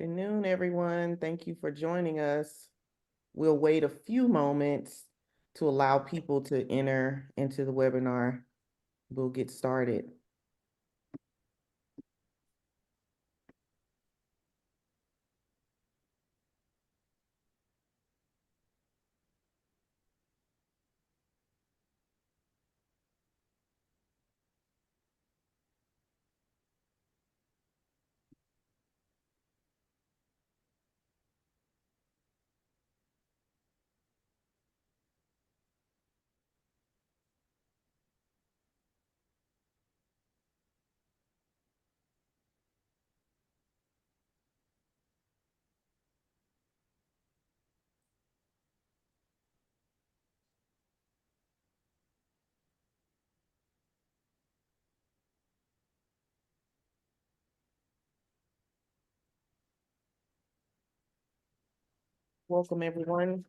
Afternoon, everyone. Thank you for joining us. We'll wait a few moments to allow people to enter into the webinar. We'll get started. Welcome, everyone.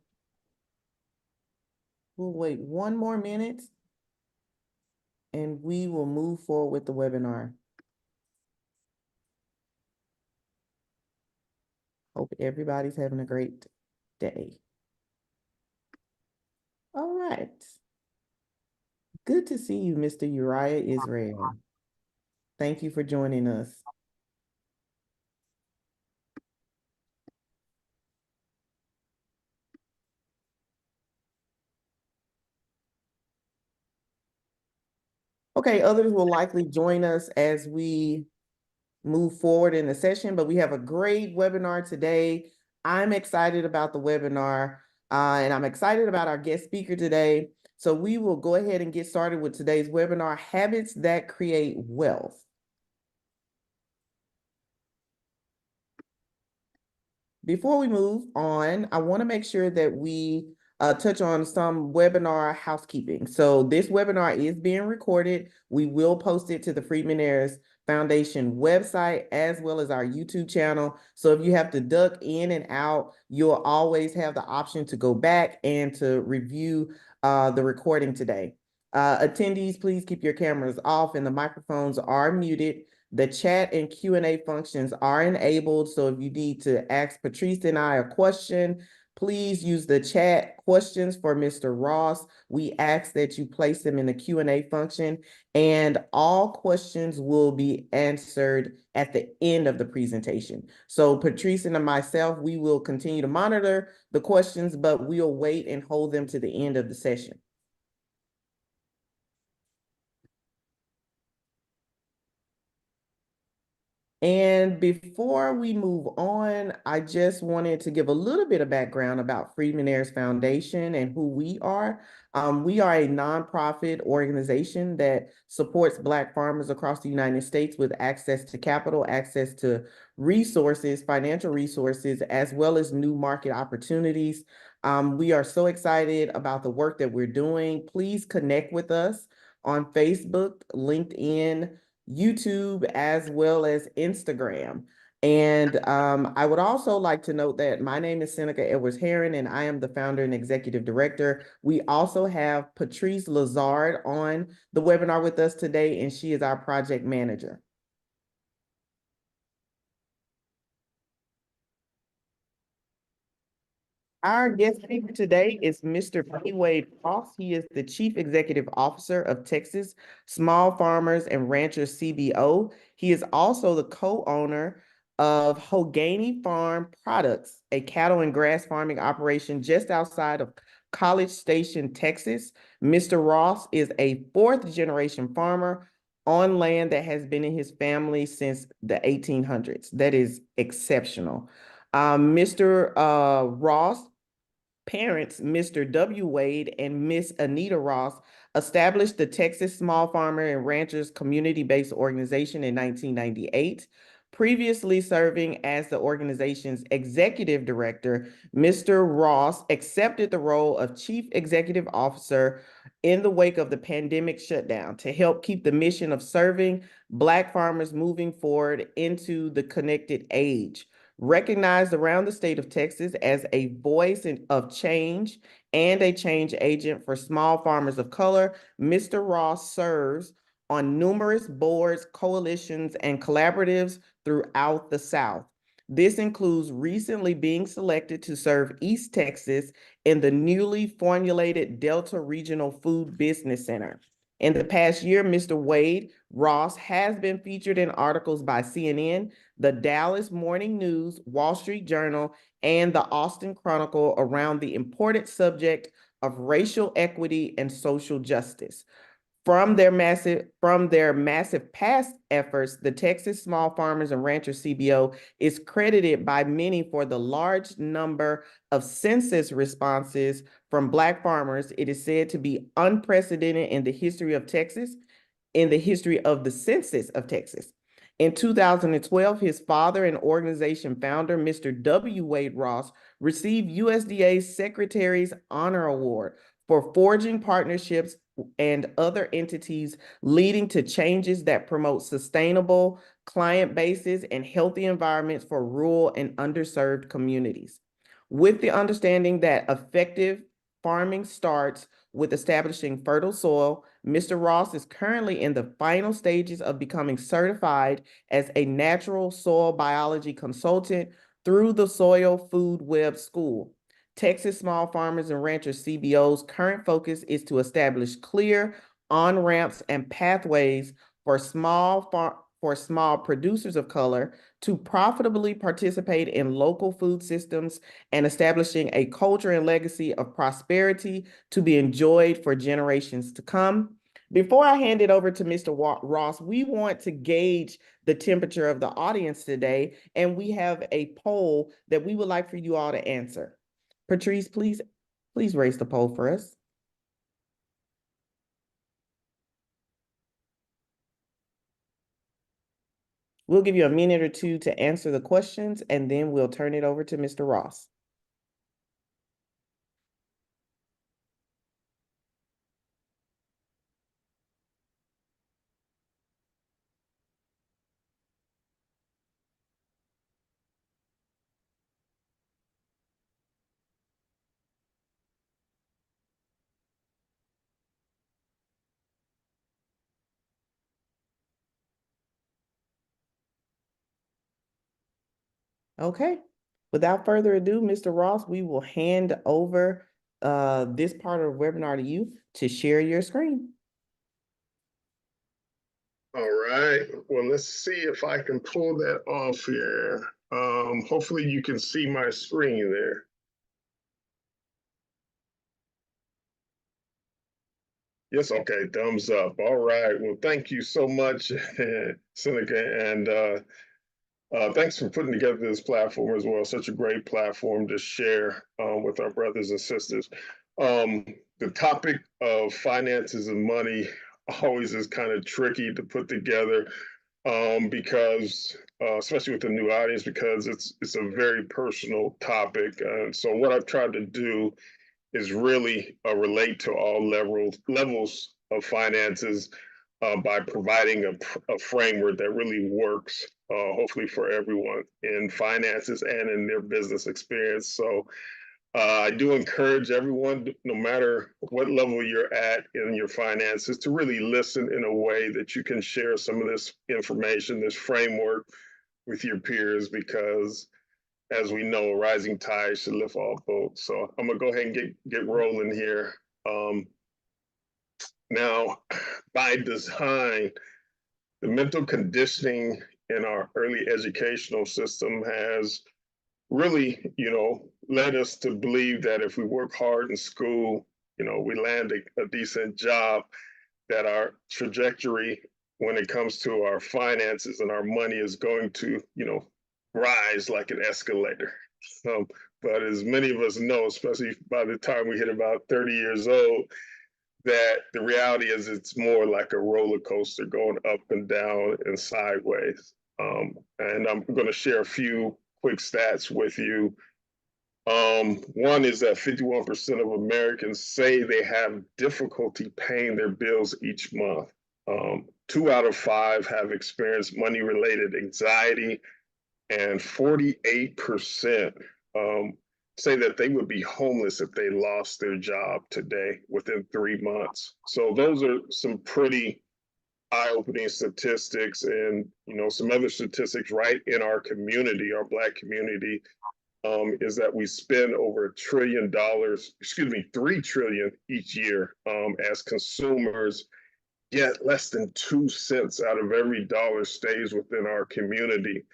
We'll wait one more minute and we will move forward with the webinar. Hope everybody's having a great day. All right. Good to see you, Mr. Uriah Israel. Thank you for joining us. Okay, others will likely join us as we move forward in the session, but we have a great webinar today. I'm excited about the webinar, and I'm excited about our guest speaker today. So we will go ahead and get started with today's webinar, Habits That Create Wealth. Before we move on, I want to make sure that we touch on some webinar housekeeping. So this webinar is being recorded. We will post it to the Freedman Heirs Foundation website as well as our YouTube channel. So if you have to duck in and out, you'll always have the option to go back and to review the recording today. Attendees, please keep your cameras off and the microphones are muted. The chat and Q&A functions are enabled, so if you need to ask Patrice and I a question, please use the chat questions for Mr. Ross. We ask that you place them in the Q&A function, and all questions will be answered at the end of the presentation. So Patrice and myself, we will continue to monitor the questions, but we'll wait and hold them to the end of the session. And before we move on, I just wanted to give a little bit of background about Freedman Heirs Foundation and who we are. We are a nonprofit organization that supports Black farmers across the United States with access to capital, access to resources, financial resources, as well as new market opportunities. We are so excited about the work that we're doing. Please connect with us on Facebook, LinkedIn, YouTube, as well as Instagram. And I would also like to note that my name is Seneca Edwards-Heron, and I am the founder and executive director. We also have Patrice Lazard on the webinar with us today, and she is our project manager. Our guest speaker today is Mr. P. Wade Ross. He is the Chief Executive Officer of Texas Small Farmers and Ranchers CBO. He is also the co-owner of Hoganey Farm Products, a cattle and grass farming operation just outside of College Station, Texas. Mr. Ross is a fourth-generation farmer on land that has been in his family since the 1800s. That is exceptional. Mr. Ross parents, Mr. W. Wade and Miss Anita Ross, established the Texas Small Farmer and Ranchers Community-Based Organization in 1998. Previously serving as the organization's executive director, Mr. Ross accepted the role of chief executive officer in the wake of the pandemic shutdown to help keep the mission of serving Black farmers moving forward into the connected age. Recognized around the state of Texas as a voice of change and a change agent for small farmers of color, Mr. Ross serves on numerous boards, coalitions, and collaboratives throughout the South. This includes recently being selected to serve East Texas in the newly formulated Delta Regional Food Business Center. In the past year, Mr. Wade Ross has been featured in articles by CNN, the Dallas Morning News, Wall Street Journal, and the Austin Chronicle around the important subject of racial equity and social justice. From their massive past efforts, the Texas Small Farmers and Ranchers CBO is credited by many for the large number of census responses from Black farmers. It is said to be unprecedented in the history of Texas, in the history of the census of Texas. In 2012, his father and organization founder, Mr. W. Wade Ross, received USDA's Secretary's Honor Award for forging partnerships and other entities leading to changes that promote sustainable client bases and healthy environments for rural and underserved communities. With the understanding that effective farming starts with establishing fertile soil, Mr. Ross is currently in the final stages of becoming certified as a natural soil biology consultant through the Soil Food Web School. Texas Small Farmers and Ranchers CBO's current focus is to establish clear on-ramps and pathways for small producers of color to profitably participate in local food systems and establishing a culture and legacy of prosperity to be enjoyed for generations to come. Before I hand it over to Mr. Ross, we want to gauge the temperature of the audience today, and we have a poll that we would like for you all to answer. Patrice, please raise the poll for us. We'll give you a minute or two to answer the questions, and then we'll turn it over to Mr. Ross. Okay, without further ado, Mr. Ross, we will hand over this part of the webinar to you to share your screen. All right, well, let's see if I can pull that off here. Hopefully you can see my screen there. Yes, okay, thumbs up. All right, well, thank you so much, Seneca, and thanks for putting together this platform as well. Such a great platform to share with our brothers and sisters. The topic of finances and money always is kind of tricky to put together because, especially with the new audience, because it's a very personal topic. And so what I've tried to do is really relate to all levels of finances by providing a framework that really works, hopefully for everyone in finances and in their business experience. So I do encourage everyone, no matter what level you're at in your finances, to really listen in a way that you can share some of this information, this framework with your peers, because as we know, a rising tide should lift all boats. So I'm gonna go ahead and get rolling here. Now, by design, the mental conditioning in our early educational system has really, led us to believe that if we work hard in school, we land a decent job, that our trajectory when it comes to our finances and our money is going to, rise like an escalator. But as many of us know, especially by the time we hit about 30 years old, that the reality is it's more like a roller coaster going up and down and sideways. And I'm going to share a few quick stats with you. One is that 51% of Americans say they have difficulty paying their bills each month. 2 out of 5 have experienced money-related anxiety, and 48% say that they would be homeless if they lost their job today within 3 months. So those are some pretty eye-opening statistics and some other statistics right in our community, our Black community, is that we spend over $1 trillion, $3 trillion each year as consumers, yet less than 2 cents out of every dollar stays within our community.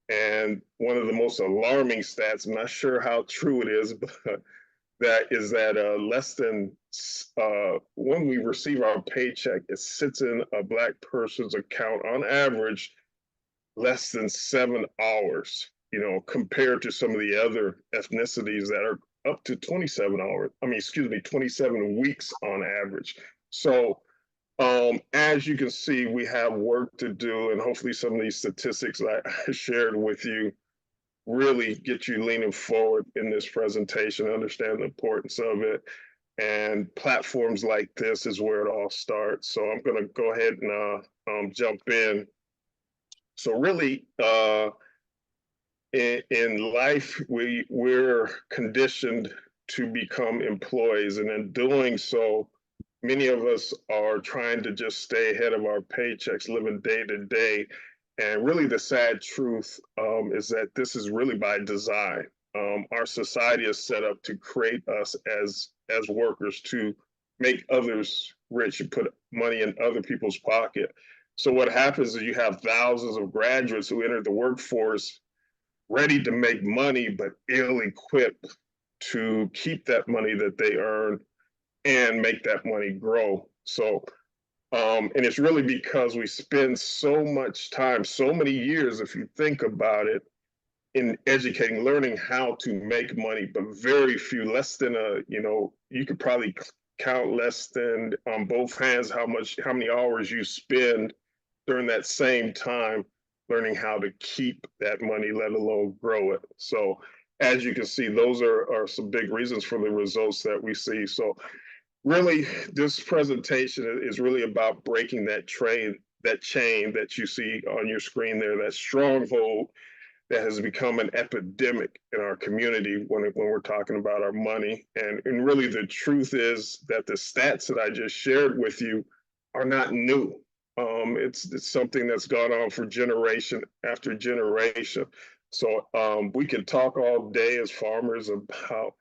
And one of the most alarming stats, I'm not sure how true it is, but that less than when we receive our paycheck, it sits in a Black person's account on average less than 7 hours, compared to some of the other ethnicities that are up to 27 hours. 27 weeks on average. So as you can see, we have work to do, and hopefully some of these statistics I shared with you really get you leaning forward in this presentation, understand the importance of it. And platforms like this is where it all starts. So I'm going to go ahead and jump in. So really, in life, we're conditioned to become employees, and in doing so, many of us are trying to just stay ahead of our paychecks, living day to day. And really, the sad truth is that this is really by design. Our society is set up to create us as workers, to make others rich and put money in other people's pocket. So what happens is you have thousands of graduates who enter the workforce ready to make money, but ill-equipped to keep that money that they earn and make that money grow. So, and it's really because we spend so much time, so many years, if you think about it, in educating, learning how to make money, but very few, less than you could probably count less than on both hands how many hours you spend during that same time learning how to keep that money, let alone grow it. So as you can see, those are some big reasons for the results that we see. So really, this presentation is really about breaking that chain that you see on your screen there, that stronghold that has become an epidemic in our community when we're talking about our money. And really, the truth is that the stats that I just shared with you are not new. It's something that's gone on for generation after generation. So we can talk all day as farmers about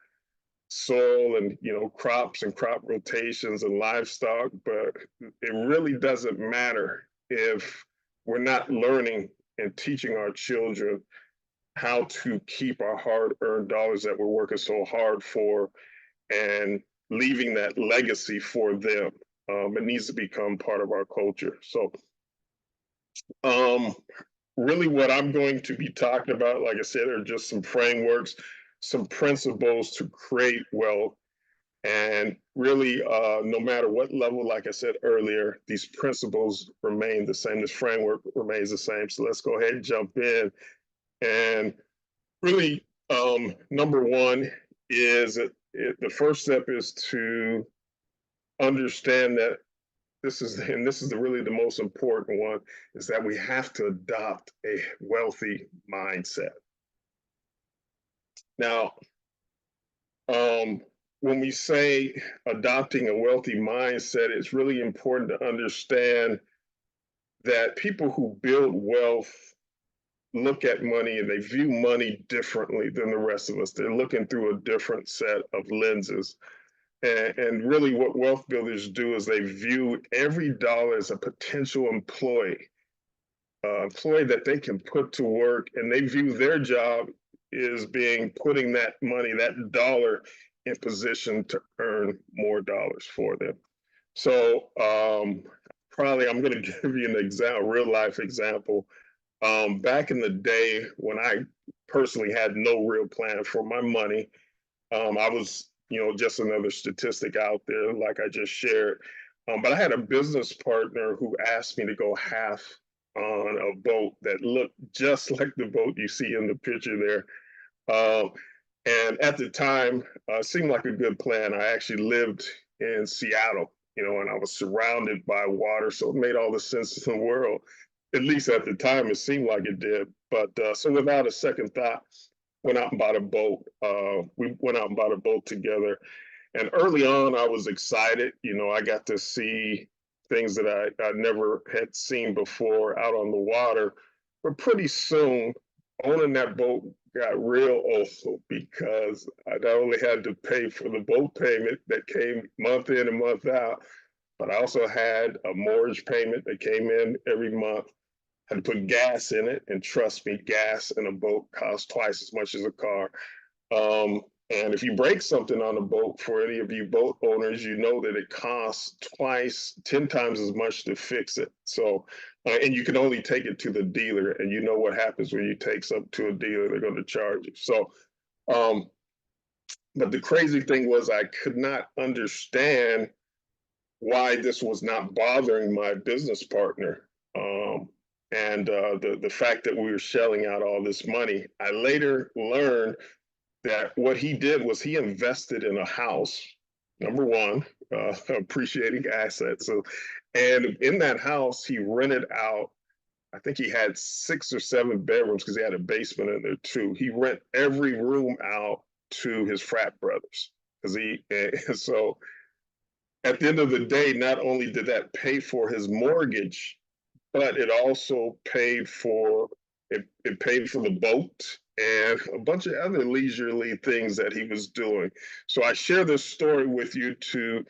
soil and crops and crop rotations and livestock, but it really doesn't matter if we're not learning and teaching our children how to keep our hard-earned dollars that we're working so hard for and leaving that legacy for them. It needs to become part of our culture. So really what I'm going to be talking about, like I said, are just some frameworks, some principles to create wealth. And really, no matter what level, like I said earlier, these principles remain the same. This framework remains the same. So let's go ahead and jump in. And really, number one is the first step is to understand that this is really the most important one, is that we have to adopt a wealthy mindset. Now, when we say adopting a wealthy mindset, it's really important to understand that people who build wealth look at money and they view money differently than the rest of us. They're looking through a different set of lenses. And really what wealth builders do is they view every dollar as a potential employee that they can put to work, and they view their job as being putting that money, that dollar, in position to earn more dollars for them. So probably I'm going to give you an example, real life example. Back in the day when I personally had no real plan for my money, I was, just another statistic out there, like I just shared. But I had a business partner who asked me to go half on a boat that looked just like the boat you see in the picture there. And at the time, it seemed like a good plan. I actually lived in Seattle, and I was surrounded by water, so it made all the sense in the world. At least at the time, it seemed like it did. But so without a second thought, went out and bought a boat. We went out and bought a boat together. And early on, I was excited. I got to see things that I never had seen before out on the water. But pretty soon, owning that boat got real awful because I not only had to pay for the boat payment that came month in and month out, but I also had a mortgage payment that came in every month. Had to put gas in it, and trust me, gas in a boat costs twice as much as a car. Um, and if you break something on a boat, for any of you boat owners, you know that it costs twice, 10 times as much to fix it. So, and you can only take it to the dealer, and you know what happens when you take something to a dealer, they're going to charge you. So, um, but the crazy thing was, I could not understand why this was not bothering my business partner. And the fact that we were shelling out all this money. I later learned that what he did was he invested in a house, number one, appreciating assets. So, and in that house, he rented out, I think he had 6 or 7 bedrooms because he had a basement in there too. He rent every room out to his frat brothers. Because so at the end of the day, not only did that pay for his mortgage, but it also paid for it paid for the boat and a bunch of other leisurely things that he was doing. So I share this story with you to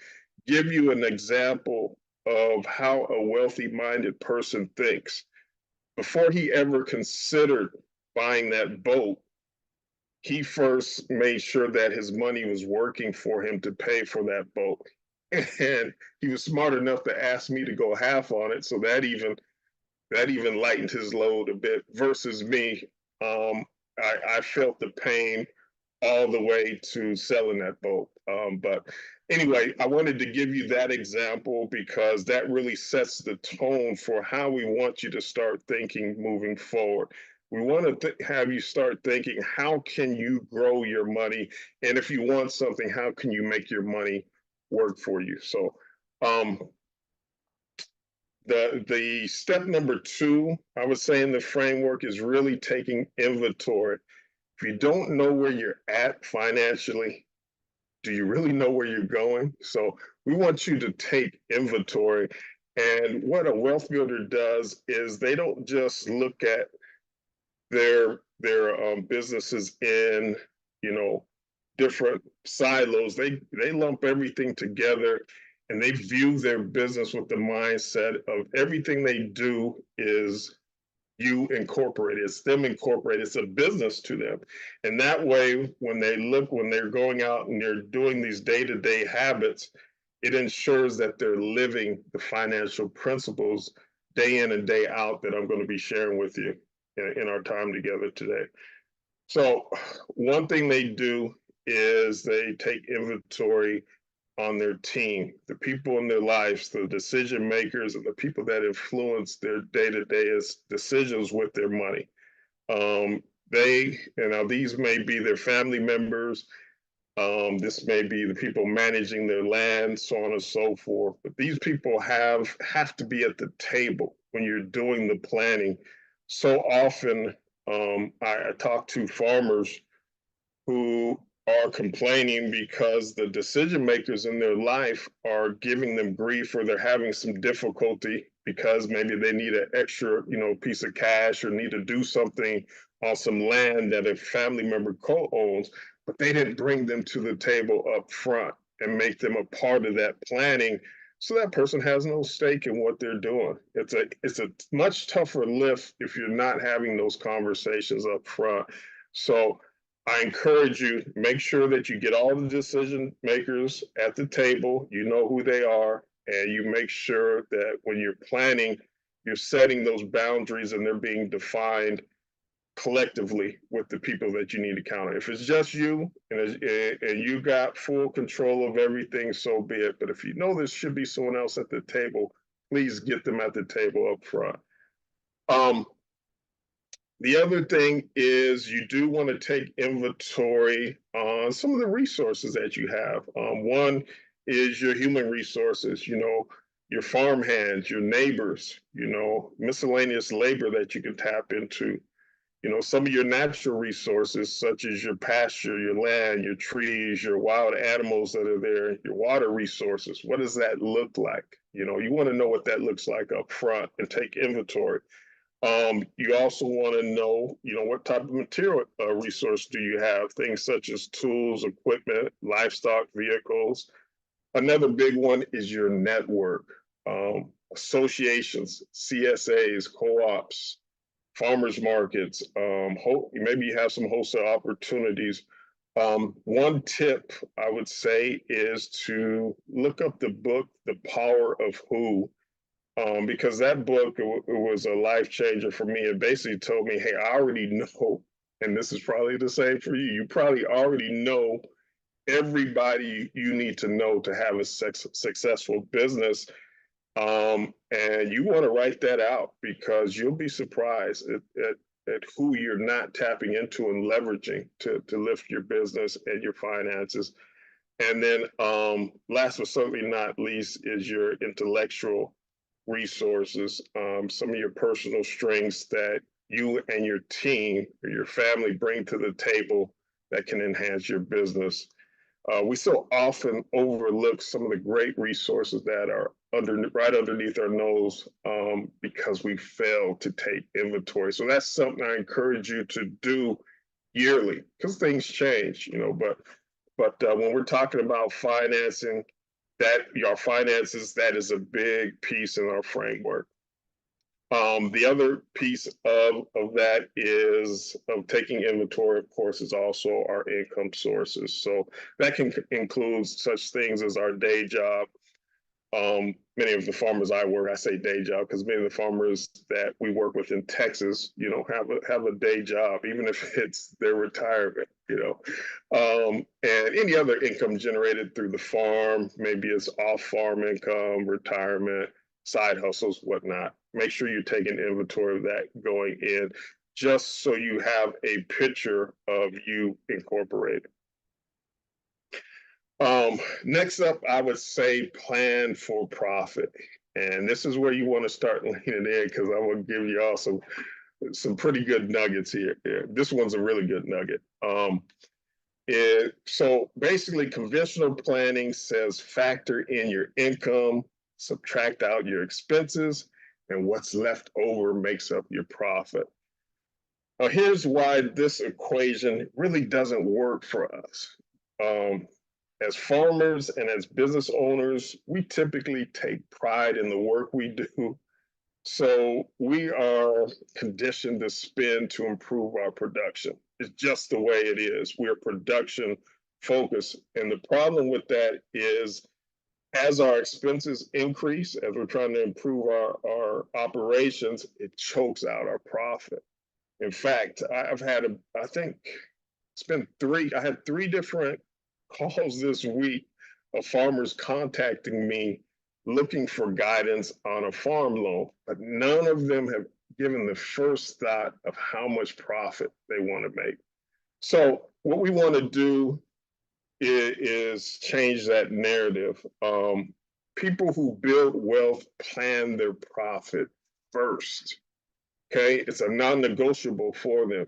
give you an example of how a wealthy minded person thinks. Before he ever considered buying that boat, he first made sure that his money was working for him to pay for that boat. And he was smart enough to ask me to go half on it. So that even lightened his load a bit versus me. I felt the pain all the way to selling that boat. But anyway, I wanted to give you that example because that really sets the tone for how we want you to start thinking moving forward. We want to have you start thinking, how can you grow your money? And if you want something, how can you make your money work for you? So the step number 2, I would say in the framework, is really taking inventory. If you don't know where you're at financially, do you really know where you're going? So we want you to take inventory. And what a wealth builder does is they don't just look at their businesses in, you know, different silos. They lump everything together, and they view their business with the mindset of everything they do is you incorporated, it's them incorporated, it's a business to them. And that way, when they're going out and they're doing these day-to-day habits, it ensures that they're living the financial principles day in and day out that I'm going to be sharing with you in our time together today. So one thing they do is they take inventory on their team, the people in their lives, the decision makers, and the people that influence their day-to-day decisions with their money. These may be their family members, this may be the people managing their land, so on and so forth. But these people have to be at the table when you're doing the planning. So often, I talk to farmers who are complaining because the decision makers in their life are giving them grief, or they're having some difficulty because maybe they need an extra, piece of cash, or need to do something on some land that a family member co-owns, but they didn't bring them to the table up front and make them a part of that planning. So that person has no stake in what they're doing. It's a much tougher lift if you're not having those conversations up front. So I encourage you, make sure that you get all the decision makers at the table, you know who they are, and you make sure that when you're planning, you're setting those boundaries and they're being defined collectively with the people that you need to count on. If it's just you and you got full control of everything, so be it. But if you know there should be someone else at the table, please get them at the table up front. The other thing is you do want to take inventory on some of the resources that you have. One is your human resources, your farm hands, your neighbors, miscellaneous labor that you can tap into, some of your natural resources, such as your pasture, your land, your trees, your wild animals that are there, your water resources. What does that look like? You want to know what that looks like up front and take inventory. You also want to know, what type of material resource do you have? Things such as tools, equipment, livestock, vehicles. Another big one is your network, associations, CSAs, co-ops, farmers markets. Maybe you have some wholesale opportunities. One tip I would say is to look up the book, The Power of Who, because that book it was a life changer for me. It basically told me, hey, I already know, and this is probably the same for you. You probably already know everybody you need to know to have a successful business. And you want to write that out because you'll be surprised at who you're not tapping into and leveraging to lift your business and your finances. And then last but certainly not least is your intellectual resources, some of your personal strengths that you and your team or your family bring to the table that can enhance your business. We so often overlook some of the great resources that are right underneath our nose because we fail to take inventory. So that's something I encourage you to do yearly because things change, but when we're talking about financing, your finances, that is a big piece in our framework. The other piece of that is of taking inventory, of course, is also our income sources. So that can include such things as our day job. Many of the farmers I say day job because many of the farmers that we work with in Texas, have a day job, even if it's their retirement, and any other income generated through the farm, maybe it's off-farm income, retirement, side hustles, whatnot. Make sure you're taking inventory of that going in, just so you have a picture of you incorporated. Next up, I would say plan for profit. And this is where you want to start leaning in because I will give you all some pretty good nuggets here. This one's a really good nugget. So basically, conventional planning says factor in your income, subtract out your expenses, and what's left over makes up your profit. Now, here's why this equation really doesn't work for us. As farmers and as business owners, we typically take pride in the work we do. So we are conditioned to spend to improve our production. It's just the way it is. We're production focused. And the problem with that is as our expenses increase, as we're trying to improve our operations, it chokes out our profit. In fact, I had three different calls this week of farmers contacting me looking for guidance on a farm loan, but none of them have given the first thought of how much profit they want to make. So what we want to do is change that narrative. People who build wealth plan their profit first. Okay, it's a non-negotiable for them.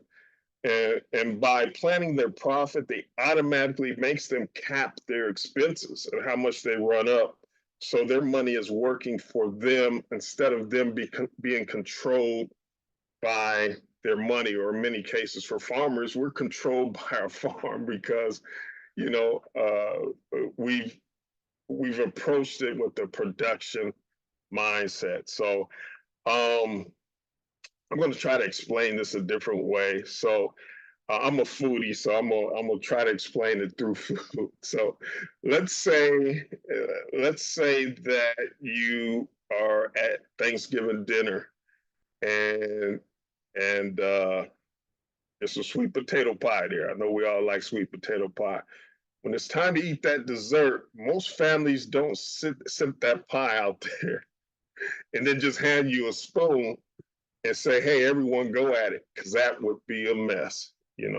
And by planning their profit, they automatically makes them cap their expenses and how much they run up. So their money is working for them instead of them being controlled by their money, or in many cases for farmers, we're controlled by our farm because, we've approached it with the production mindset. So I'm going to try to explain this a different way. So I'm a foodie, so I'm gonna try to explain it through food. So let's say that you are at Thanksgiving dinner, and it's a sweet potato pie there. I know we all like sweet potato pie. When it's time to eat that dessert, most families don't sit that pie out there and then just hand you a spoon and say, hey, everyone go at it, because that would be a mess.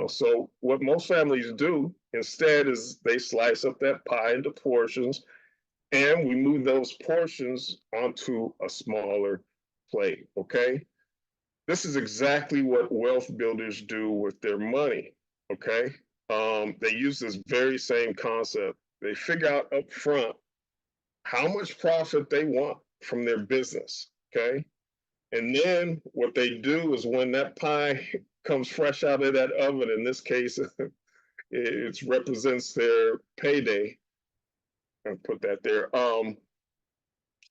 So what most families do instead is they slice up that pie into portions, and we move those portions onto a smaller plate, okay? This is exactly what wealth builders do with their money. Okay. They use this very same concept. They figure out up front how much profit they want from their business. Okay. And then what they do is when that pie comes fresh out of that oven, in this case, it represents their payday. I'll put that there.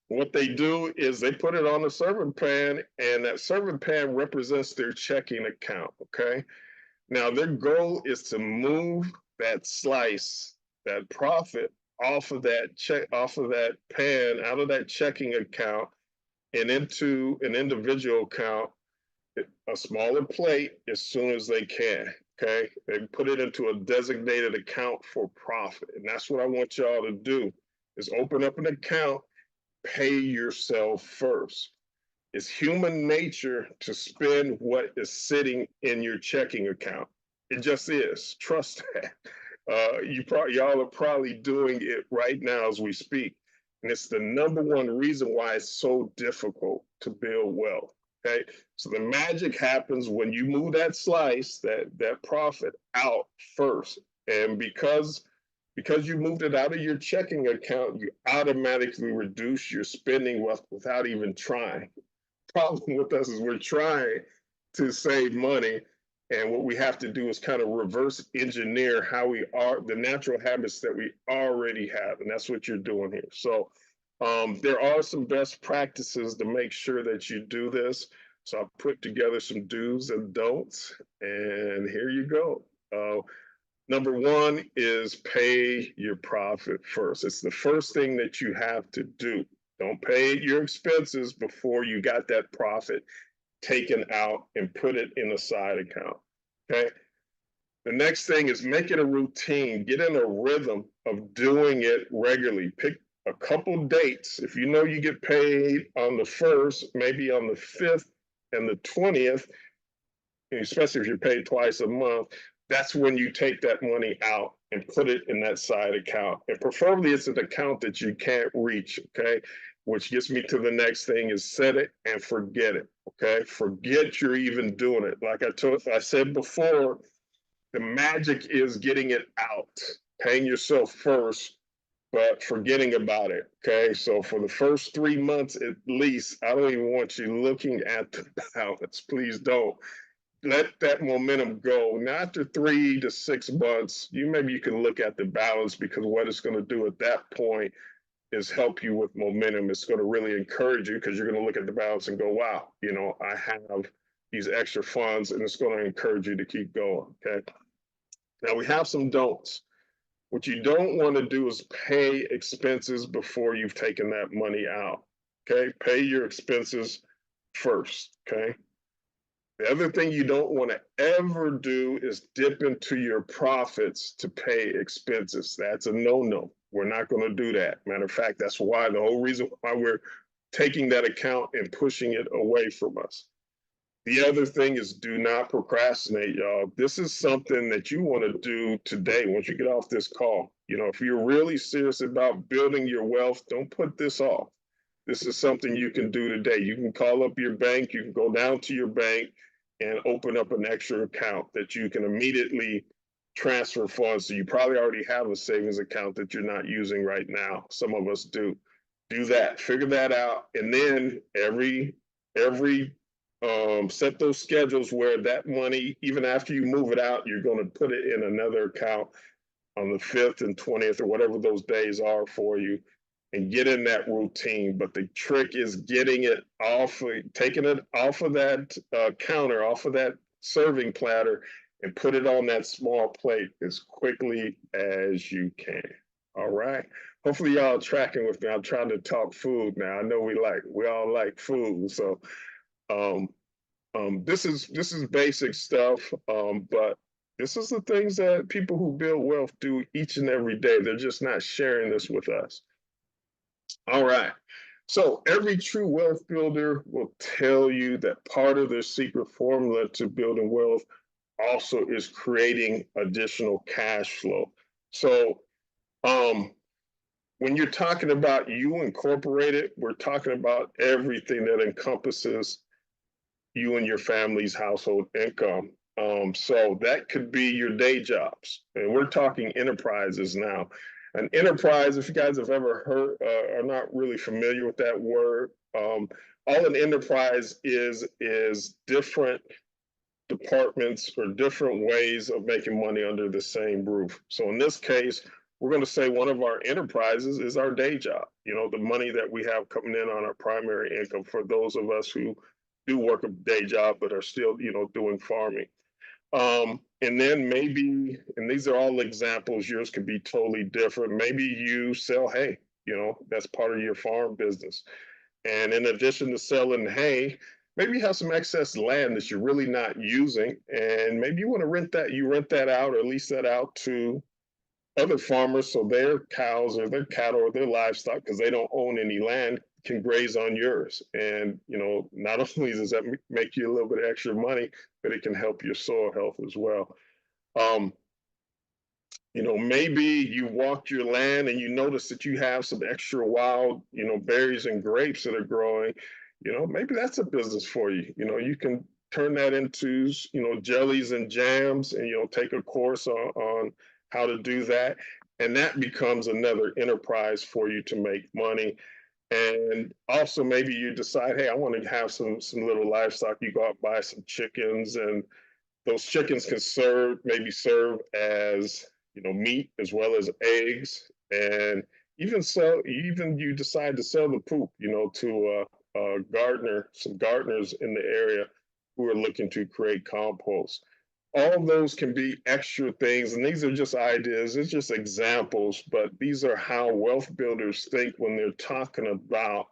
What they do is they put it on a serving pan, and that serving pan represents their checking account. Okay. Now their goal is to move that slice, that profit off of that pan, out of that checking account and into an individual account, a smaller plate as soon as they can. Okay. They put it into a designated account for profit. And that's what I want y'all to do is open up an account, pay yourself first. It's human nature to spend what is sitting in your checking account. It just is. Trust that. Y'all are probably doing it right now as we speak. And it's the number one reason why it's so difficult to build wealth. Okay. So the magic happens when you move that slice, that profit out first. And because you moved it out of your checking account, you automatically reduce your spending without even trying. Problem with us is we're trying to save money, and what we have to do is kind of reverse engineer how we are, the natural habits that we already have, and that's what you're doing here. So there are some best practices to make sure that you do this. So I put together some do's and don'ts, and here you go. Number one is pay your profit first. It's the first thing that you have to do. Don't pay your expenses before you got that profit taken out and put it in a side account. Okay. The next thing is make it a routine. Get in a rhythm of doing it regularly. Pick a couple dates. If you know you get paid on the 1st, maybe on the 5th and the 20th, especially if you're paid twice a month, that's when you take that money out and put it in that side account. And preferably it's an account that you can't reach, okay? Which gets me to the next thing is set it and forget it, okay? Forget you're even doing it. Like I said before, the magic is getting it out, paying yourself first, but forgetting about it, okay? So for the first 3 months at least, I don't even want you looking at the balance. Please don't. Let that momentum go. Now, after 3 to 6 months, maybe you can look at the balance, because what it's going to do at that point is help you with momentum. It's going to really encourage you, because you're going to look at the balance and go, wow, I have these extra funds, and it's going to encourage you to keep going. Okay. Now we have some don'ts. What you don't want to do is pay expenses before you've taken that money out. Okay. Pay your expenses first. Okay. The other thing you don't want to ever do is dip into your profits to pay expenses. That's a no-no. We're not going to do that. Matter of fact, that's why the whole reason why we're taking that account and pushing it away from us. The other thing is do not procrastinate, y'all. This is something that you want to do today once you get off this call. If you're really serious about building your wealth, don't put this off. This is something you can do today. You can call up your bank, you can go down to your bank and open up an extra account that you can immediately transfer funds. So you probably already have a savings account that you're not using right now. Some of us do. Do that, figure that out. And then every set those schedules where that money, even after you move it out, you're going to put it in another account on the 5th and 20th or whatever those days are for you, and get in that routine. But the trick is getting it off, taking it off of that counter, off of that serving platter, and put it on that small plate as quickly as you can. All right. Hopefully y'all are tracking with me. I'm trying to talk food now. I know we all like food. So this is basic stuff, but this is the things that people who build wealth do each and every day. They're just not sharing this with us. All right. So every true wealth builder will tell you that part of their secret formula to building wealth also is creating additional cash flow. So when you're talking about you incorporated, we're talking about everything that encompasses you and your family's household income. So that could be your day jobs. And we're talking enterprises now. An enterprise, if you guys have ever heard, are not really familiar with that word, all an enterprise is different departments or different ways of making money under the same roof. So in this case, we're going to say one of our enterprises is our day job, the money that we have coming in on our primary income for those of us who do work a day job but are still, doing farming. And then maybe, and these are all examples, yours could be totally different. Maybe you sell hay, that's part of your farm business. And in addition to selling hay, maybe you have some excess land that you're really not using, and maybe you want to rent that out or lease that out to other farmers so their cows or their cattle or their livestock, because they don't own any land, can graze on yours. And, not only does that make you a little bit of extra money, but it can help your soil health as well. Maybe you walked your land and you notice that you have some extra wild, berries and grapes that are growing. Maybe that's a business for you. You can turn that into, jellies and jams, and, take a course on how to do that. And that becomes another enterprise for you to make money. And also maybe you decide, hey, I want to have some little livestock. You go out, buy some chickens, and those chickens can maybe serve as, meat as well as eggs. And even you decide to sell the poop, to some gardeners in the area who are looking to create compost. All those can be extra things, and these are just ideas, it's just examples, but these are how wealth builders think when they're talking about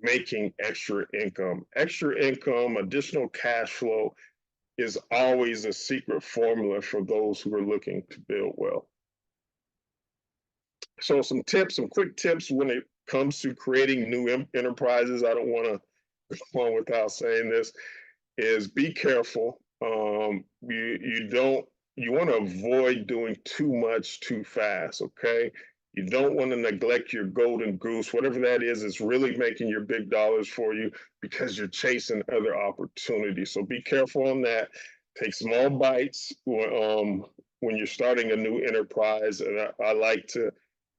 making extra income. Extra income, additional cash flow is always a secret formula for those who are looking to build wealth. So some quick tips when it comes to creating new enterprises. I don't want to go on without saying this, is be careful. You want to avoid doing too much too fast, okay? You don't want to neglect your golden goose, whatever that is really making your big dollars for you, because you're chasing other opportunities. So be careful on that. Take small bites when you're starting a new enterprise. And I like to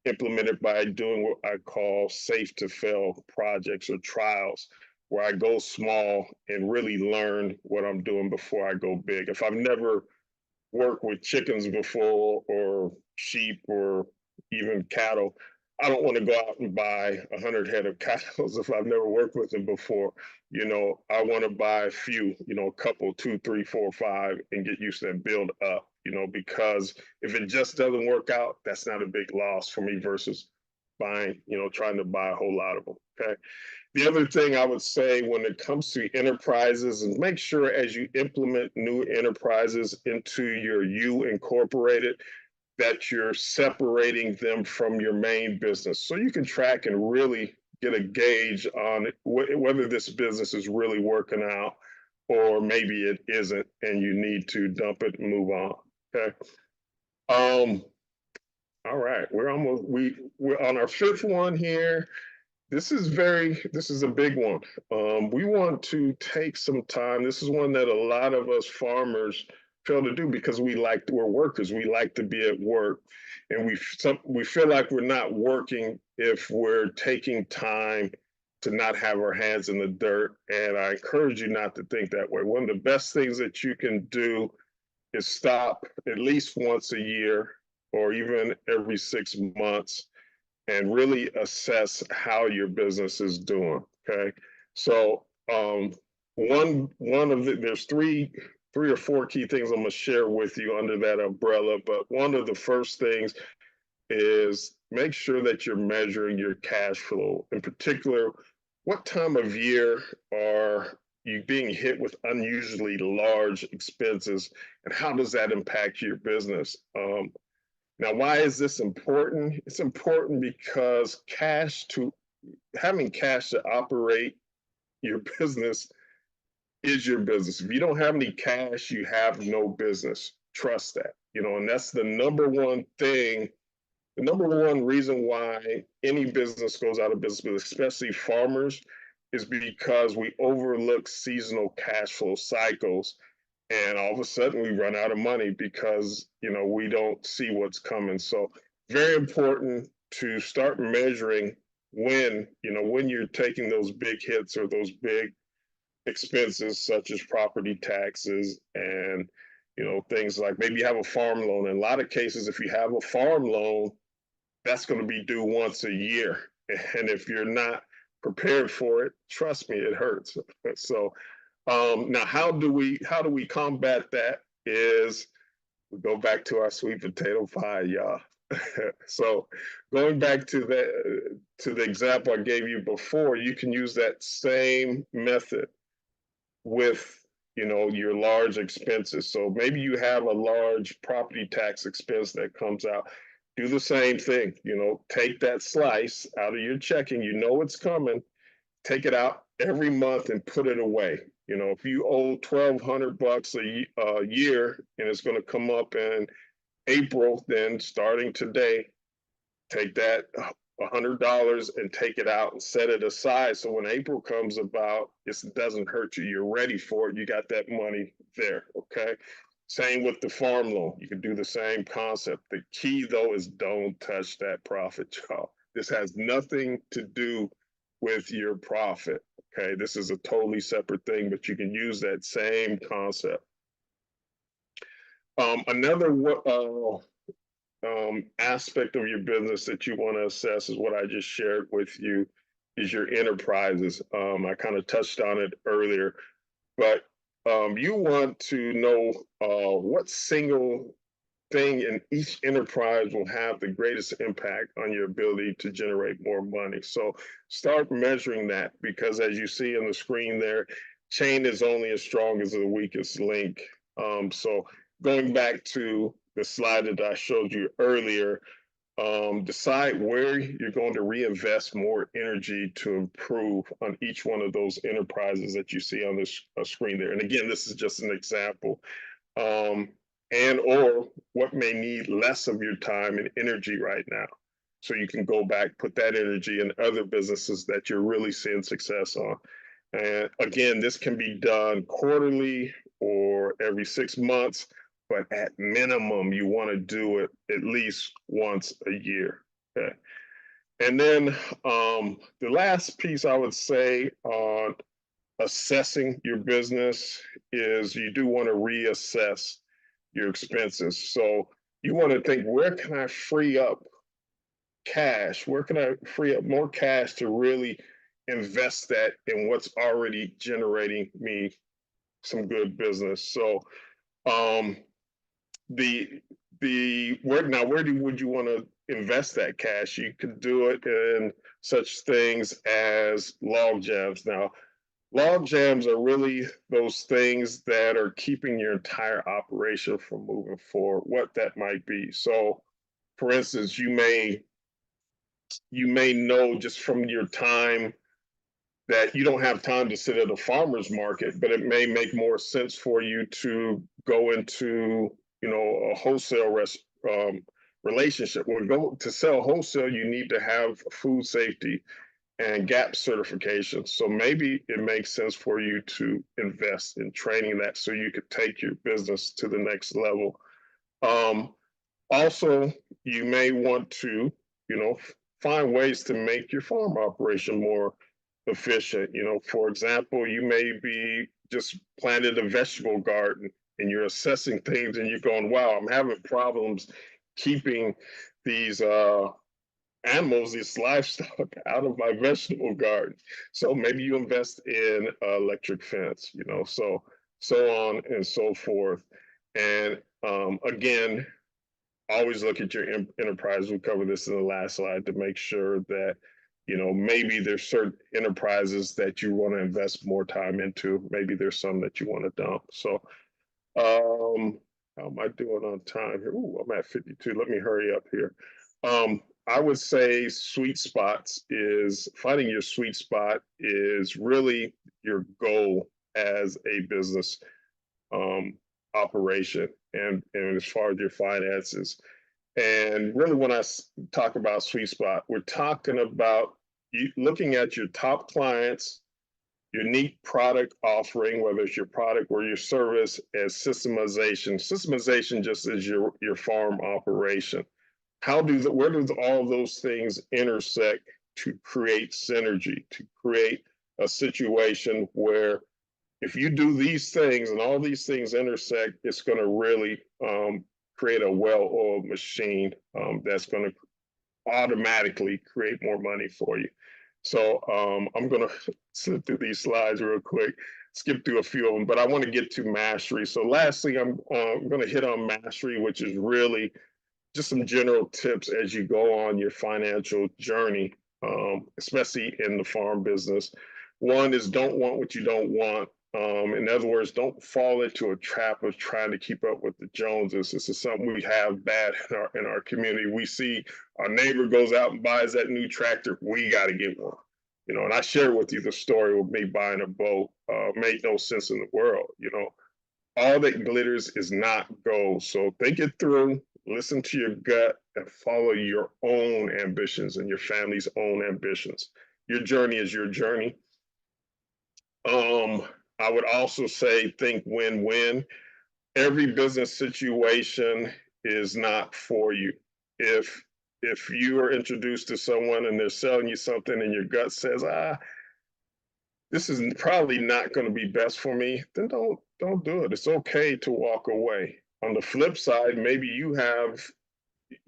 implement it by doing what I call safe to fail projects or trials, where I go small and really learn what I'm doing before I go big. If I've never worked with chickens before, or sheep, or even cattle, I don't want to go out and buy 100 head of cattle if I've never worked with them before. I want to buy a few, a couple, 2, 3, 4, 5, and get used to that, build up, because if it just doesn't work out, that's not a big loss for me versus buying, trying to buy a whole lot of them. Okay. The other thing I would say when it comes to enterprises is make sure as you implement new enterprises into your U Incorporated, that you're separating them from your main business, so you can track and really get a gauge on whether this business is really working out, or maybe it isn't and you need to dump it and move on. Okay. All right, we're on our fifth one here. This is a big one. We want to take some time. This is one that a lot of us farmers fail to do because we're workers. We like to be at work, and we feel like we're not working if we're taking time to not have our hands in the dirt. And I encourage you not to think that way. One of the best things that you can do is stop at least once a year, or even every 6 months, and really assess how your business is doing. Okay. So there's three or four key things I'm going to share with you under that umbrella. But one of the first things is make sure that you're measuring your cash flow. In particular, what time of year are you being hit with unusually large expenses, and how does that impact your business? Now, why is this important? It's important because having cash to operate your business is your business. If you don't have any cash, you have no business. Trust that, and that's the number one thing, the number one reason why any business goes out of business, but especially farmers, is because we overlook seasonal cash flow cycles, and all of a sudden we run out of money because we don't see what's coming. So very important to start measuring when you're taking those big hits or those big expenses such as property taxes and things like maybe you have a farm loan. In a lot of cases, if you have a farm loan, that's going to be due once a year, and if you're not prepared for it, trust me, it hurts. So now how do we combat that is we go back to our sweet potato pie, y'all. So going back to the example I gave you before, you can use that same method with your large expenses. So maybe you have a large property tax expense that comes out. Do the same thing. Take that slice out of your checking. It's coming. Take it out every month and put it away. If you owe $1,200 a year and it's going to come up in April, then starting today, take that $100 and take it out and set it aside. So when April comes about, it doesn't hurt you. You're ready for it. You got that money there. Okay. Same with the farm loan. You can do the same concept. The key though is don't touch that profit, y'all. This has nothing to do with your profit. Okay. This is a totally separate thing, but you can use that same concept. Another aspect of your business that you want to assess is what I just shared with you is your enterprises. I kind of touched on it earlier, but you want to know what single thing in each enterprise will have the greatest impact on your ability to generate more money. So start measuring that, because as you see on the screen there, chain is only as strong as the weakest link. So going back to the slide that I showed you earlier, decide where you're going to reinvest more energy to improve on each one of those enterprises that you see on this screen there. And again, this is just an example. And or what may need less of your time and energy right now. So you can go back, put that energy in other businesses that you're really seeing success on. And again, this can be done quarterly or every 6 months, but at minimum, you want to do it at least once a year. Okay. And then the last piece I would say on assessing your business is you do want to reassess your expenses. So you want to think, where can I free up cash? Where can I free up more cash to really invest that in what's already generating me some good business? So where would you want to invest that cash? You could do it in such things as log jams. Now, log jams are really those things that are keeping your entire operation from moving forward, what that might be. So, for instance, you may know just from your time that you don't have time to sit at a farmer's market, but it may make more sense for you to go into, a wholesale relationship. Well, to sell wholesale, you need to have food safety and GAP certification. So maybe it makes sense for you to invest in training that so you could take your business to the next level. Also, you may want to, find ways to make your farm operation more efficient. For example, you may be just planted a vegetable garden and you're assessing things and you're going, wow, I'm having problems keeping these animals, these livestock out of my vegetable garden. So maybe you invest in electric fence, so on and so forth. And again, always look at your enterprise. We covered this in the last slide to make sure that, maybe there's certain enterprises that you want to invest more time into. Maybe there's some that you want to dump. So how am I doing on time here? Ooh, I'm at 52. Let me hurry up here. I would say finding your sweet spot is really your goal as a business operation and as far as your finances. And really, when I talk about sweet spot, we're talking about looking at your top clients unique product offering, whether it's your product or your service, as systemization. Systemization just is your farm operation. Where do all those things intersect to create synergy, to create a situation where if you do these things and all these things intersect, it's going to really create a well-oiled machine that's going to automatically create more money for you. So I'm going to slip through these slides real quick, skip through a few of them, but I want to get to mastery. So lastly, I'm going to hit on mastery, which is really just some general tips as you go on your financial journey, especially in the farm business. One is don't want what you don't want. In other words, don't fall into a trap of trying to keep up with the Joneses. This is something we have bad in our community. We see our neighbor goes out and buys that new tractor. We got to get one. You know, and I shared with you the story of me buying a boat. Made no sense in the world. You know, all that glitters is not gold. So think it through, listen to your gut, and follow your own ambitions and your family's own ambitions. Your journey is your journey. I would also say think win-win. Every business situation is not for you. If you are introduced to someone and they're selling you something and your gut says, this is probably not going to be best for me, then don't do it. It's okay to walk away. On the flip side, maybe you have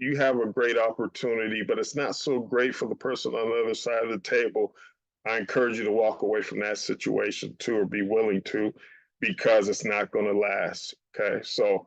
a great opportunity, but it's not so great for the person on the other side of the table. I encourage you to walk away from that situation too, or be willing to, because it's not going to last. Okay, so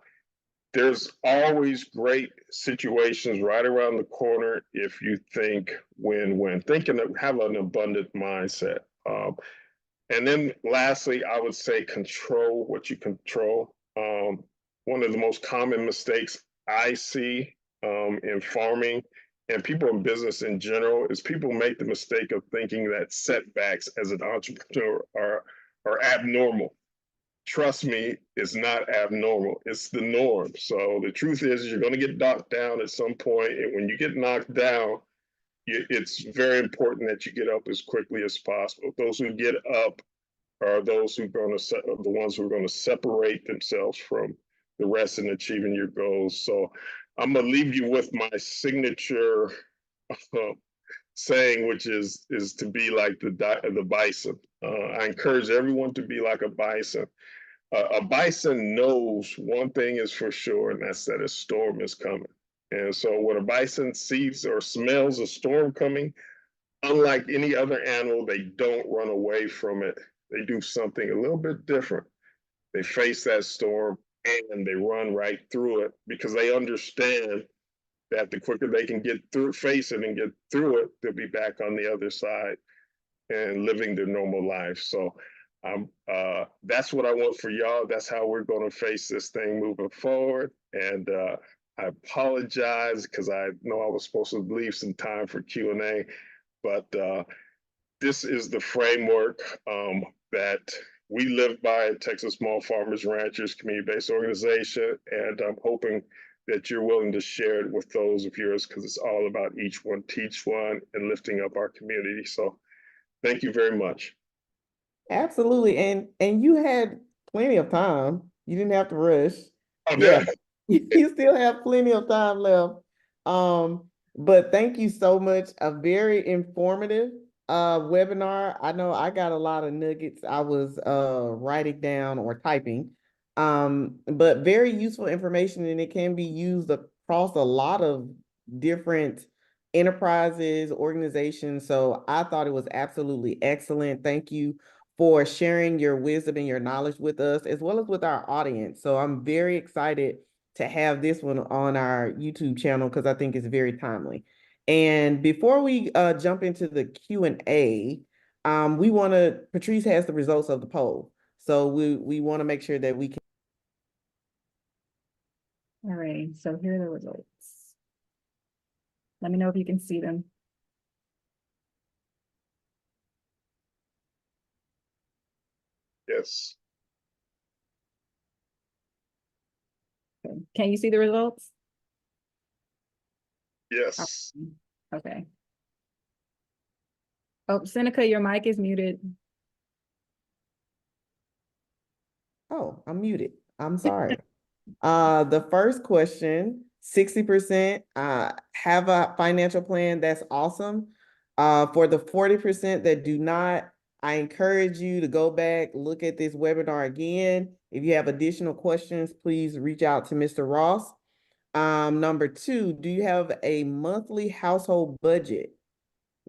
there's always great situations right around the corner if you think win-win. Think and have an abundant mindset. And then lastly, I would say control what you control. One of the most common mistakes I see in farming and people in business in general is people make the mistake of thinking that setbacks as an entrepreneur are abnormal. Trust me, it's not abnormal. It's the norm. So the truth is you're going to get knocked down at some point. And when you get knocked down, it's very important that you get up as quickly as possible. Those who get up are those who are going to the ones who are going to separate themselves from the rest in achieving your goals. So I'm going to leave you with my signature saying, which is to be like the bison. I encourage everyone to be like a bison. A bison knows one thing is for sure, and that's that a storm is coming. And so when a bison sees or smells a storm coming, unlike any other animal, they don't run away from it. They do something a little bit different. They face that storm and they run right through it because they understand that the quicker they can get through, face it and get through it, they'll be back on the other side and living their normal life. So that's what I want for y'all. That's how we're going to face this thing moving forward. And I apologize because I know I was supposed to leave some time for Q&A, but this is the framework that we live by at Texas Small Farmers Ranchers Community-Based Organization, and I'm hoping that you're willing to share it with those of yours because it's all about each one, teach one, and lifting up our community. So thank you very much. Absolutely. And you had plenty of time. You didn't have to rush. Oh, Yeah, yeah. you still have plenty of time left. But thank you so much. A very informative webinar. I know I got a lot of nuggets I was writing down or typing. But very useful information, and it can be used across a lot of different enterprises, organizations. So I thought it was absolutely excellent. Thank you for sharing your wisdom and your knowledge with us, as well as with our audience. So I'm very excited to have this one on our YouTube channel because I think it's very timely. And before we jump into the Q&A, Patrice has the results of the poll. So we want to make sure that we can. All right, so here are the results. Let me know if you can see them. Yes. Okay. Can you see the results? Yes. Okay. Oh, Seneca, your mic is muted. Oh, I'm muted. I'm sorry. The first question, 60% have a financial plan. That's awesome. For the 40% that do not, I encourage you to go back, look at this webinar again. If you have additional questions, please reach out to Mr. Ross. Number two, do you have a monthly household budget?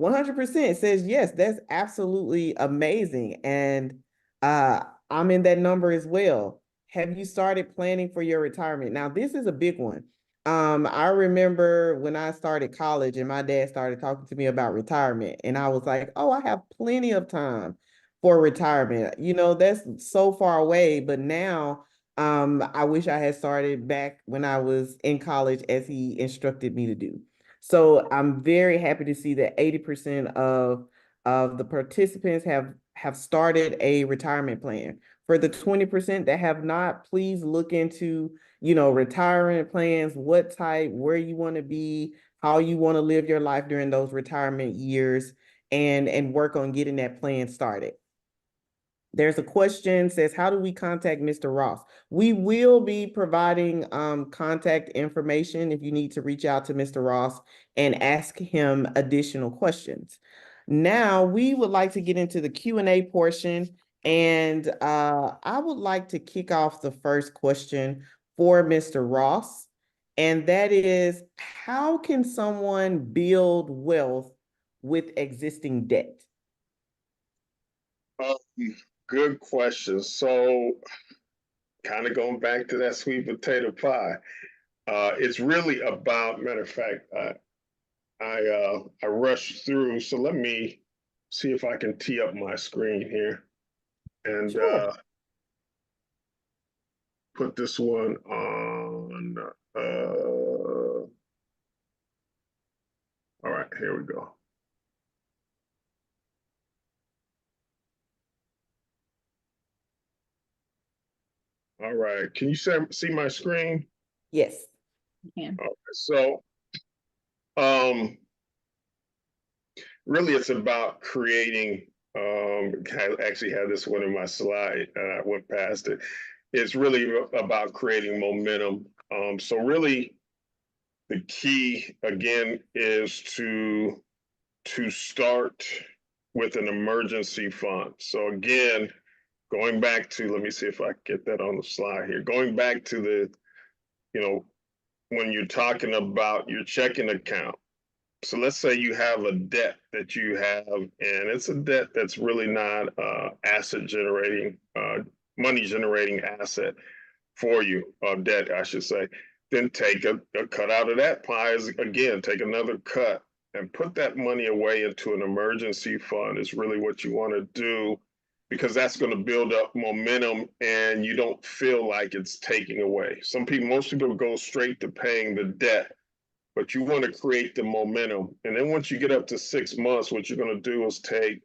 100% says yes. That's absolutely amazing. And I'm in that number as well. Have you started planning for your retirement? Now, this is a big one. I remember when I started college and my dad started talking to me about retirement, and I was like, oh, I have plenty of time for retirement. You know, that's so far away, but now I wish I had started back when I was in college as he instructed me to do. So I'm very happy to see that 80% of the participants have started a retirement plan. For the 20% that have not, please look into, retirement plans, what type, where you want to be, how you want to live your life during those retirement years, and work on getting that plan started. There's a question says, how do we contact Mr. Ross? We will be providing contact information if you need to reach out to Mr. Ross and ask him additional questions. Now, we would like to get into the Q&A portion, and I would like to kick off the first question for Mr. Ross, and that is, how can someone build wealth with existing debt? Good question. So kind of going back to that sweet potato pie. It's really about, matter of fact, I rushed through, so let me see if I can tee up my screen here and Sure. put this one on. All right, here we go. All right, can you see my screen? Yes. Yeah. Okay, so really it's about creating, I actually had this one in my slide, I went past it. It's really about creating momentum. So really the key again is to start with an emergency fund. So again, going back to, let me see if I can get that on the slide here. Going back to the, when you're talking about your checking account. So let's say you have a debt that you have, and it's a debt that's really not asset generating, money generating asset for you, debt, I should say. Then take a cut out of that pie. Again, take another cut and put that money away into an emergency fund is really what you want to do, because that's going to build up momentum and you don't feel like it's taking away. Most people go straight to paying the debt, but you want to create the momentum. And then once you get up to 6 months, what you're going to do is take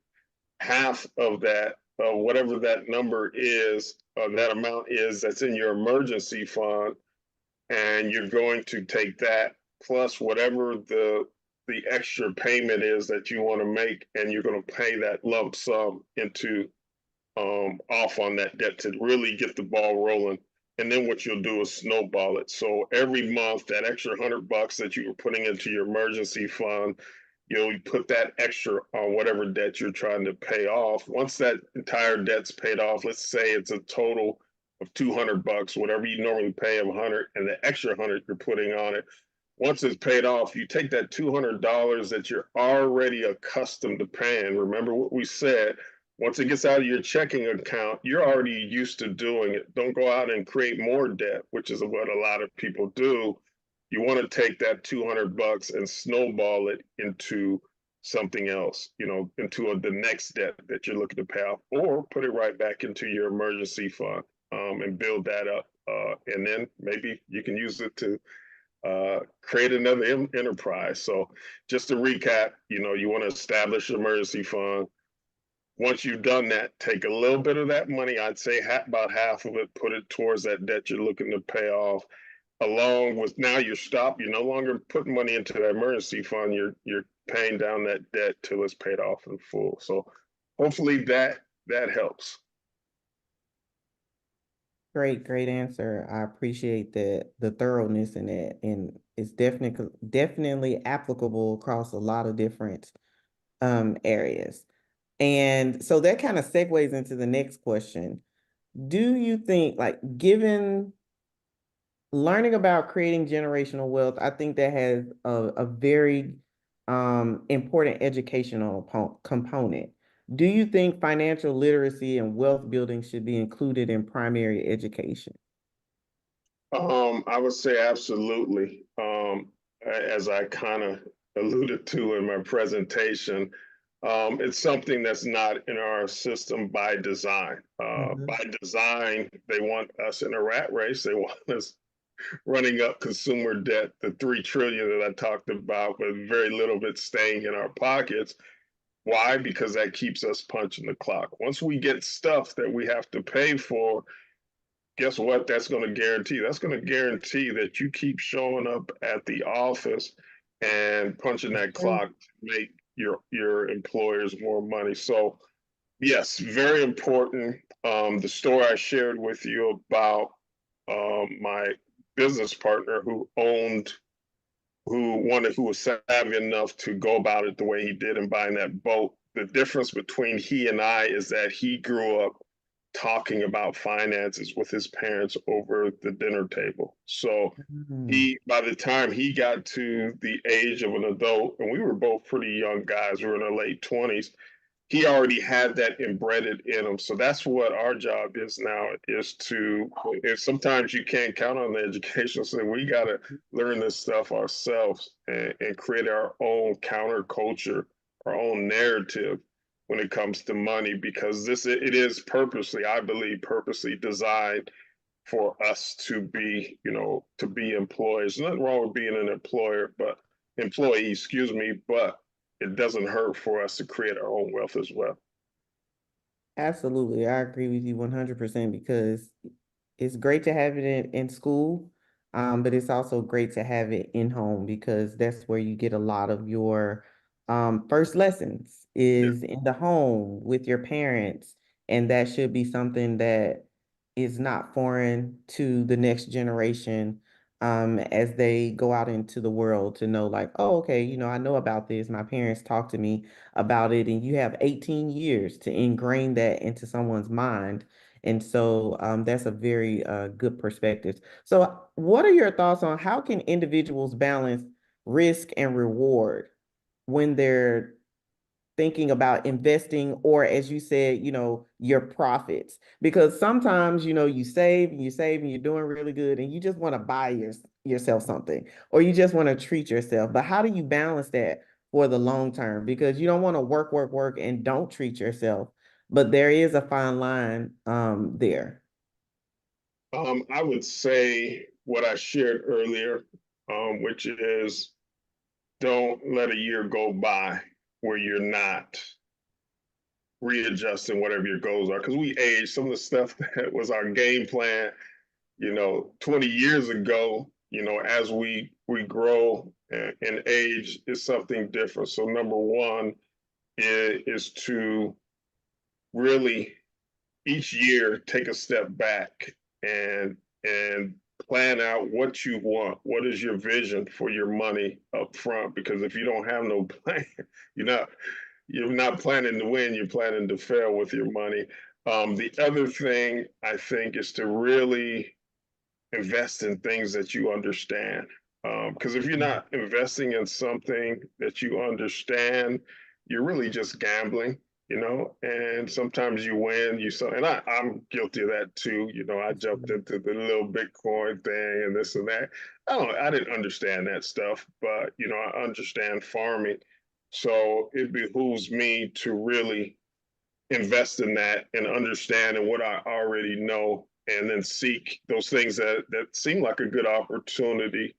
half of that, whatever that number is, that amount is that's in your emergency fund, and you're going to take that plus whatever the extra payment is that you want to make, and you're going to pay that lump sum into off on that debt to really get the ball rolling. And then what you'll do is snowball it. So every month, that extra $100 that you were putting into your emergency fund, you'll put that extra on whatever debt you're trying to pay off. Once that entire debt's paid off, let's say it's a total of $200, whatever you normally pay of 100, and the extra 100 you're putting on it. Once it's paid off, you take that $200 that you're already accustomed to paying. Remember what we said. Once it gets out of your checking account, you're already used to doing it. Don't go out and create more debt, which is what a lot of people do. You want to take that $200 and snowball it into something else, into the next debt that you're looking to pay off, or put it right back into your emergency fund and build that up. And then maybe you can use it to create another enterprise. So just to recap, you want to establish an emergency fund. Once you've done that, take a little bit of that money, I'd say about half of it, put it towards that debt you're looking to pay off, along with now you're no longer putting money into that emergency fund, you're paying down that debt till it's paid off in full. So hopefully that helps. Great answer. I appreciate the thoroughness in that, and it's definitely applicable across a lot of different areas. And so that kind of segues into the next question. Do you think, like, given learning about creating generational wealth, I think that has a very important educational component. Do you think financial literacy and wealth building should be included in primary education? I would say absolutely. As I kind of alluded to in my presentation, it's something that's not in our system by design. Mhm. By design, they want us in a rat race. They want us running up consumer debt, the 3 trillion that I talked about, with very little bit staying in our pockets. Why? Because that keeps us punching the clock. Once we get stuff that we have to pay for, guess what? That's going to guarantee. That's going to guarantee that you keep showing up at the office and punching that True. clock to make your employers more money. So yes, very important. The story I shared with you about my business partner who was savvy enough to go about it the way he did in buying that boat. The difference between he and I is that he grew up talking about finances with his parents over the dinner table. So Mm. by the time he got to the age of an adult, and we were both pretty young guys, we were in our late 20s, he already had that embedded in him. So that's what our job is now, is to, if sometimes you can't count on the education, so we got to learn this stuff ourselves and create our own counterculture, our own narrative when it comes to money, because it is purposely, I believe, purposely designed for us to be, to be employees. Nothing wrong with being an employee, excuse me, but it doesn't hurt for us to create our own wealth as well. Absolutely. I agree with you 100% because it's great to have it in school, but it's also great to have it in home because that's where you get a lot of your first lessons Yeah. is in the home with your parents. And that should be something that is not foreign to the next generation as they go out into the world to know like, oh, okay, I know about this. My parents talked to me about it, and you have 18 years to ingrain that into someone's mind. And so that's a very good perspective. So, what are your thoughts on how can individuals balance risk and reward when they're thinking about investing, or as you said, your profits? Because sometimes, you save and you're doing really good and you just want to buy yourself something, or you just want to treat yourself. But how do you balance that for the long term? Because you don't want to work and don't treat yourself. But there is a fine line there. I would say what I shared earlier, which is don't let a year go by where you're not readjusting whatever your goals are. Because we age, some of the stuff that was our game plan, 20 years ago, as we grow and age is something different. So number one is to really each year take a step back and plan out what you want. What is your vision for your money up front? Because if you don't have no plan, you're not you're not planning to win, you're planning to fail with your money. The other thing I think is to really invest in things that you understand. Because if you're not investing in something that you understand, you're really just gambling, and sometimes you win, and I'm guilty of that too. I jumped into the little Bitcoin thing and this and that. I didn't understand that stuff, but, I understand farming. So it behooves me to really invest in that and understand and what I already know, and then seek those things that seem like a good opportunity.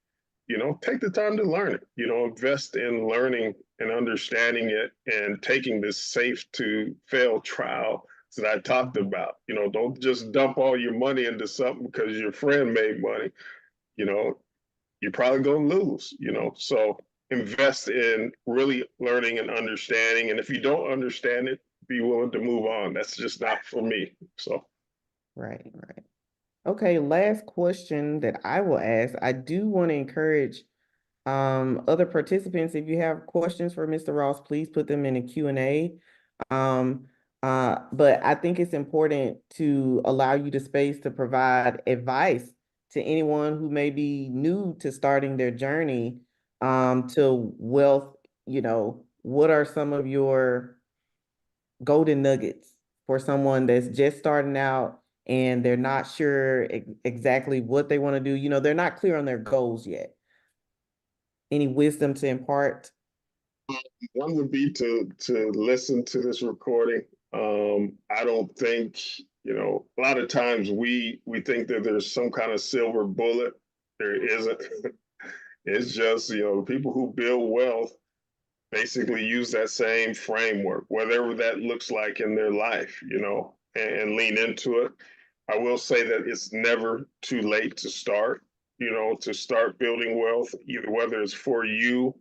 Take the time to learn it. Invest in learning and understanding it and taking this safe to fail trial that I talked about. Don't just dump all your money into something because your friend made money. You know, you're probably going to lose. So invest in really learning and understanding. And if you don't understand it, be willing to move on. That's just not for me. So, Right, right. Okay, last question that I will ask. I do want to encourage other participants, if you have questions for Mr. Ross, please put them in the Q&A. But I think it's important to allow you the space to provide advice to anyone who may be new to starting their journey to wealth. What are some of your golden nuggets for someone that's just starting out and they're not sure exactly what they want to do? They're not clear on their goals yet. Any wisdom to impart? One would be to listen to this recording. I don't think, a lot of times we think that there's some kind of silver bullet. There isn't. It's just, people who build wealth basically use that same framework, whatever that looks like in their life, and lean into it. I will say that it's never too late to start, to start building wealth, either whether it's for you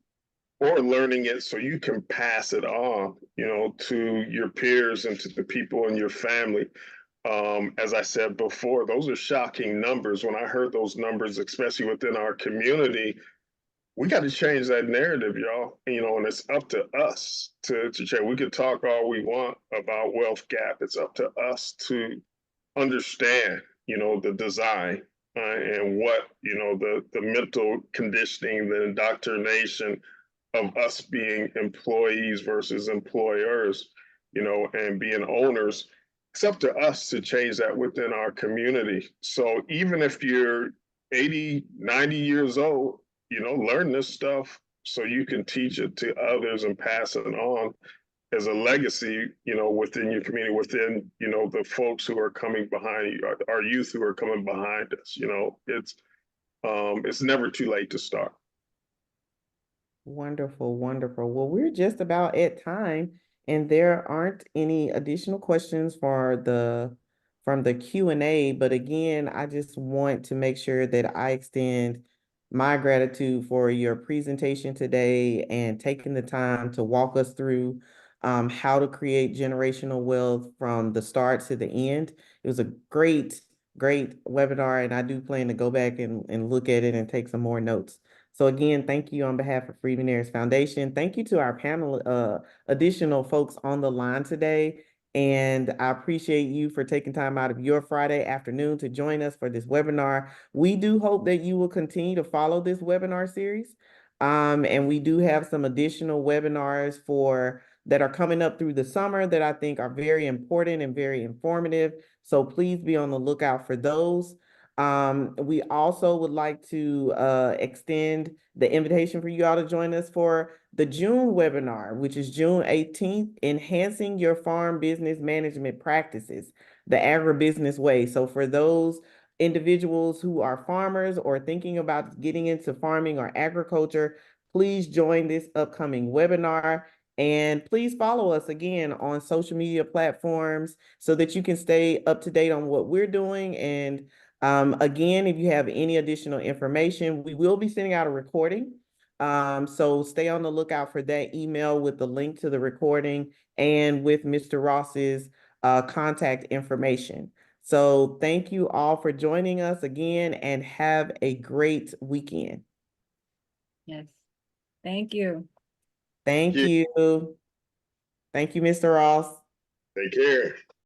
or learning it so you can pass it on, to your peers and to the people in your family. As I said before, those are shocking numbers. When I heard those numbers, especially within our community, we got to change that narrative, y'all. And it's up to us to change. We could talk all we want about wealth gap. It's up to us to understand, the design and what, the mental conditioning, the indoctrination of us being employees versus employers, and being owners. It's up to us to change that within our community. So even if you're 80, 90 years old, learn this stuff so you can teach it to others and pass it on as a legacy, within your community, within, the folks who are coming behind you, our youth who are coming behind us. It's never too late to start. Wonderful, wonderful. Well, we're just about at time, and there aren't any additional questions from the Q&A. But again, I just want to make sure that I extend my gratitude for your presentation today and taking the time to walk us through how to create generational wealth from the start to the end. It was a great, great webinar, and I do plan to go back and look at it and take some more notes. So again, thank you on behalf of Freedman Heirs Foundation. Thank you to our panel, additional folks on the line today. And I appreciate you for taking time out of your Friday afternoon to join us for this webinar. We do hope that you will continue to follow this webinar series. And we do have some additional webinars that are coming up through the summer that I think are very important and very informative. So please be on the lookout for those. We also would like to extend the invitation for you all to join us for the June webinar, which is June 18th, Enhancing Your Farm Business Management Practices, the Agribusiness Way. So for those individuals who are farmers or thinking about getting into farming or agriculture, please join this upcoming webinar. And please follow us again on social media platforms so that you can stay up to date on what we're doing. And again, if you have any additional information, we will be sending out a recording. So stay on the lookout for that email with the link to the recording and with Mr. Ross's contact information. So thank you all for joining us again and have a great weekend. Yes. Thank you. Thank you. Thank you, Mr. Ross. Take care.